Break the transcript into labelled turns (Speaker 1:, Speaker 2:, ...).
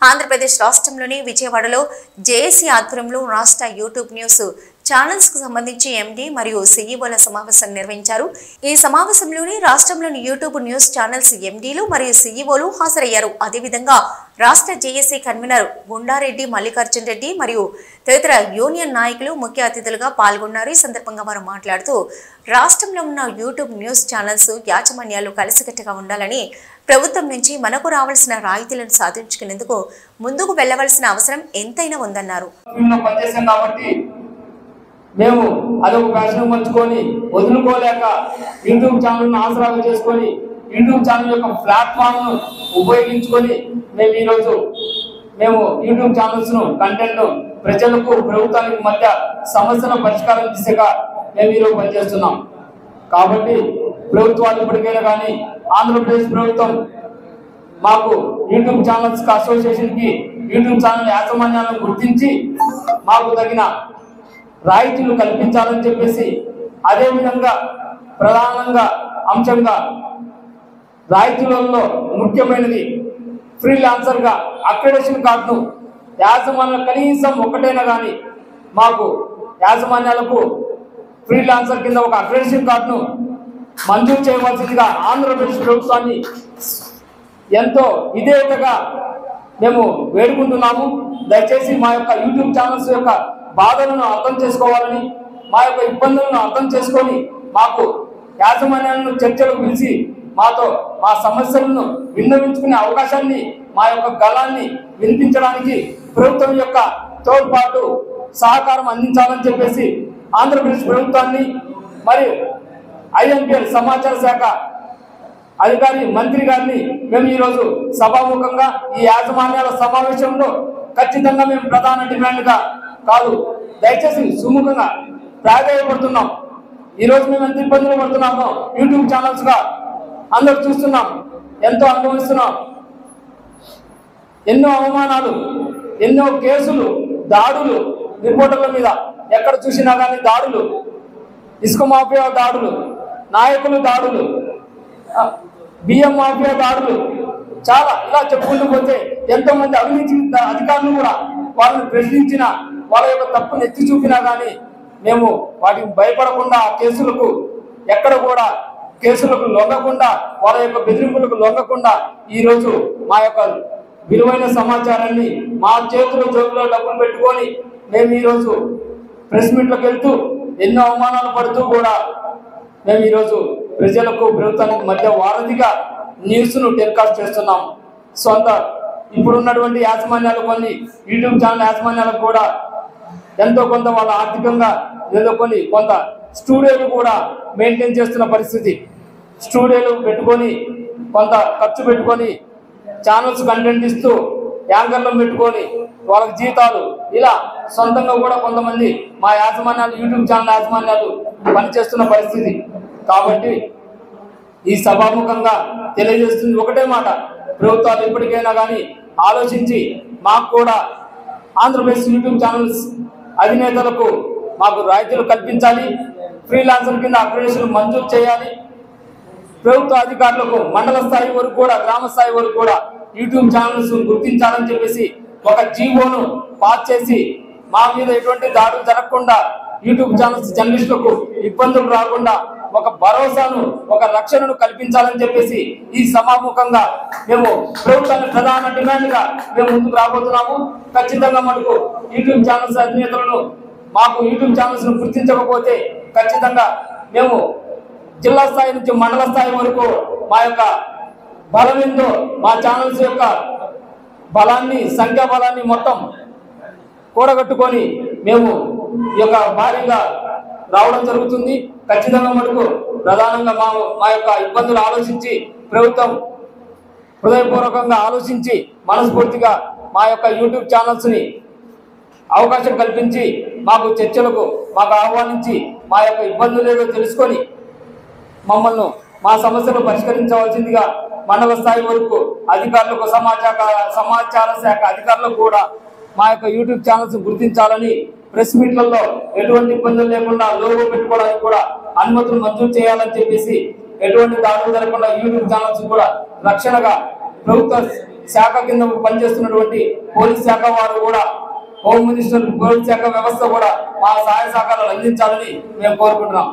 Speaker 1: ఆంధ్రప్రదేశ్ రాష్ట్రంలోని విజయవాడలో జేఏసీ ఆధ్వర్యంలో రాష్ట్ర యూట్యూబ్ న్యూస్ ఛానల్స్ కు సంబంధించి ఎండీ మరియు సీఈఓల సమావేశం నిర్వహించారు. ఈ సమావేశంలోని రాష్ట్రంలోని యూట్యూబ్ న్యూస్ ఛానల్స్ ఎండీలు మరియు సీఈఓలు హాజరయ్యారు. అదేవిధంగా రాష్ట్ర జేఏసీ కన్వీనర్ గుండారెడ్డి మల్లికార్జున రెడ్డి మరియు తదితర యూనియన్ నాయకులు ముఖ్య అతిథులుగా పాల్గొన్నారు. ఈ సందర్భంగా వారు మాట్లాడుతూ రాష్ట్రంలో ఉన్న యూట్యూబ్ న్యూస్ ఛానల్స్ యాజమాన్యాలు కలిసికట్టుగా ఉండాలని, ప్రభుత్వం నుంచి మనకు రావాల్సిన రాయితీలను సాధించుకునేందుకు ముందుకు వెళ్లవలసిన అవసరం ఎంతైనా ఉందన్నారు.
Speaker 2: మేము అదొక ఫ్యాషన్ పంచుకొని వదులుకోలేక యూట్యూబ్ ఛానల్ను ఆసరాగా చేసుకొని యూట్యూబ్ ఛానల్ యొక్క ప్లాట్ఫామ్ను ఉపయోగించుకొని మేము యూట్యూబ్ ఛానల్స్ను కంటెంట్ ప్రజలకు ప్రభుత్వానికి మధ్య సమస్యల పరిష్కారం దిశగా మేము ఈరోజు పనిచేస్తున్నాం. కాబట్టి ప్రభుత్వాలు ఇప్పటికైనా కానీ ఆంధ్రప్రదేశ్ ప్రభుత్వం మాకు యూట్యూబ్ ఛానల్స్ అసోసియేషన్కి యూట్యూబ్ ఛానల్ యాజమాన్యాలను గుర్తించి మాకు తగిన రాయితీలు కల్పించాలని చెప్పేసి, అదేవిధంగా ప్రధానంగా అంశంగా రాయితీలలో ముఖ్యమైనది ఫ్రీలాన్సర్గా అక్రెడిటేషన్ కార్డును యాజమాన్యాలు కనీసం ఒకటైనా కానీ మాకు యాజమాన్యాలకు ఫ్రీలాన్సర్ కింద ఒక అక్రెడిటేషన్ కార్డును మంజూరు చేయవలసిందిగా ఆంధ్రప్రదేశ్ ప్రభుత్వాన్ని ఎంతో విధేయతగా మేము వేడుకుంటున్నాము. దయచేసి మా యొక్క యూట్యూబ్ ఛానల్స్ యొక్క బాధలను అర్థం చేసుకోవాలని, మా యొక్క ఇబ్బందులను అర్థం చేసుకొని మాకు యాజమాన్యాలను చర్చలు పిలిచి మాతో మా సమస్యలను విన్నవించుకునే అవకాశాన్ని, మా యొక్క గళాన్ని వినిపించడానికి ప్రభుత్వం యొక్క తోడ్పాటు సహకారం అందించాలని చెప్పేసి ఆంధ్రప్రదేశ్ ప్రభుత్వాన్ని మరియు ఐఎన్పిఎల్ సమాచార శాఖ అధికారి మంత్రి గారిని మేము ఈరోజు సభాముఖంగా ఈ యాజమాన్యాల సమావేశంలో ఖచ్చితంగా మేము ప్రధాన డిమాండ్గా కాదు, దయచేసి సుముఖంగా ప్రాధాన్యపడుతున్నాం. ఈరోజు మేము ఎంత ఇబ్బందులు పడుతున్నామో యూట్యూబ్ ఛానల్స్గా అందరూ చూస్తున్నాం, ఎంతో అనుభవిస్తున్నాం. ఎన్నో అవమానాలు, ఎన్నో కేసులు, దాడులు, రిపోర్టర్ల మీద ఎక్కడ చూసినా కానీ దాడులు, ఇసుక మాఫియా దాడులు, నాయకులు దాడులు, బియ్యం మాఫియా దాడులు, చాలా ఇలా చెప్పుకుంటూ పోతే ఎంతో మంది అవినీతి అధికారులు కూడా వాళ్ళని ప్రశ్నించిన, వాళ్ళ యొక్క తప్పును ఎత్తి చూపినా కానీ మేము వాటికి భయపడకుండా కేసులకు ఎక్కడ కూడా కేసులకు లొంగకుండా, వాళ్ళ యొక్క బెదిరింపులకు లొంగకుండా ఈరోజు మా యొక్క విలువైన సమాచారాన్ని మా జోబులో డబ్బులు పెట్టుకొని మేము ఈరోజు ప్రెస్ మీట్లకు వెళ్తూ ఎన్నో అవమానాలు పడుతూ కూడా మేము ఈరోజు ప్రజలకు ప్రభుత్వానికి మధ్య వారధిగా న్యూస్ను టెలికాస్ట్ చేస్తున్నాం. ఇప్పుడున్నటువంటి యాజమాన్యాలు, కొన్ని యూట్యూబ్ ఛానల్ యాజమాన్యాలకు కూడా ఎంతో కొంత వాళ్ళ ఆర్థికంగా ఏదో కొంత స్టూడియోలు కూడా మెయింటైన్ చేస్తున్న పరిస్థితి. స్టూడియోలు పెట్టుకొని కొంత ఖర్చు పెట్టుకొని ఛానల్స్ కంటెంట్ ఇస్తూ యాంకర్లను పెట్టుకొని వాళ్ళకి జీతాలు, ఇలా సొంతంగా కూడా కొంతమంది మా యాజమాన్యాలు యూట్యూబ్ ఛానల్ యాజమాన్యాలు పనిచేస్తున్న పరిస్థితి. కాబట్టి ఈ సభాముఖంగా తెలియజేస్తుంది ఒకటే మాట, ప్రభుత్వాలు ఇప్పటికైనా కానీ ఆలోచించి మాకు కూడా ఆంధ్రప్రదేశ్ యూట్యూబ్ ఛానల్స్ అధినేతలకు మాకు రాయితీలు కల్పించాలి, ఫ్రీలాన్సర్ కింద అక్రెడిటేషన్ మంజూరు చేయాలి. ప్రభుత్వ అధికారులకు మండల స్థాయి వరకు కూడా, గ్రామ స్థాయి వరకు కూడా యూట్యూబ్ ఛానల్స్ గుర్తించాలని చెప్పేసి ఒక జీవోను పాస్ చేసి మా మీద ఎటువంటి దాడులు జరగకుండా, యూట్యూబ్ ఛానల్స్ జర్నలిస్టులకు ఇబ్బందులు రాకుండా ఒక భరోసాను, ఒక రక్షణను కల్పించాలని చెప్పేసి ఈ సమాముఖంగా మేము ప్రభుత్వాన్ని ప్రధాన డిమాండ్గా మేము ముందుకు రాబోతున్నాము. ఖచ్చితంగా మనకు యూట్యూబ్ ఛానల్స్ అధినేతలను, మాకు యూట్యూబ్ ఛానల్స్ను గుర్తించకపోతే ఖచ్చితంగా మేము జిల్లా స్థాయి నుంచి మండల స్థాయి వరకు మా యొక్క బలం ఏందో, మా ఛానల్స్ యొక్క బలాన్ని, సంఖ్యా బలాన్ని మొత్తం కూడగట్టుకొని మేము ఈ యొక్క భారీగా రావడం జరుగుతుంది. ఖచ్చితంగా మనకు ప్రధానంగా మా యొక్క ఇబ్బందులు ఆలోచించి ప్రభుత్వం హృదయపూర్వకంగా ఆలోచించి మనస్ఫూర్తిగా మా యొక్క యూట్యూబ్ ఛానల్స్ని అవకాశం కల్పించి మాకు చర్చలకు మాకు ఆహ్వానించి మా యొక్క ఇబ్బందులు ఏదో తెలుసుకొని మమ్మల్ని మా సమస్యలు పరిష్కరించవలసిందిగా మండల స్థాయి వరకు అధికారులకు, సమాచార శాఖ అధికారులకు కూడా మా యొక్క యూట్యూబ్ ఛానల్స్ గుర్తించాలని, ప్రెస్ మీట్లలో ఎటువంటి ఇబ్బందులు లేకుండా లోగో పెట్టుకోవడానికి కూడా అనుమతులు మంజూరు చేయాలని చెప్పేసి, ఎటువంటి దాడులు జరగకుండా యూట్యూబ్ ఛానల్స్ కూడా రక్షణగా ప్రభుత్వ శాఖ కింద పనిచేస్తున్నటువంటి పోలీస్ శాఖ వారు కూడా, హోమ్ మినిస్టర్, పోలీస్ శాఖ వ్యవస్థ కూడా మా సహాయ సహకారాలు అందించాలని మేము కోరుకుంటున్నాం.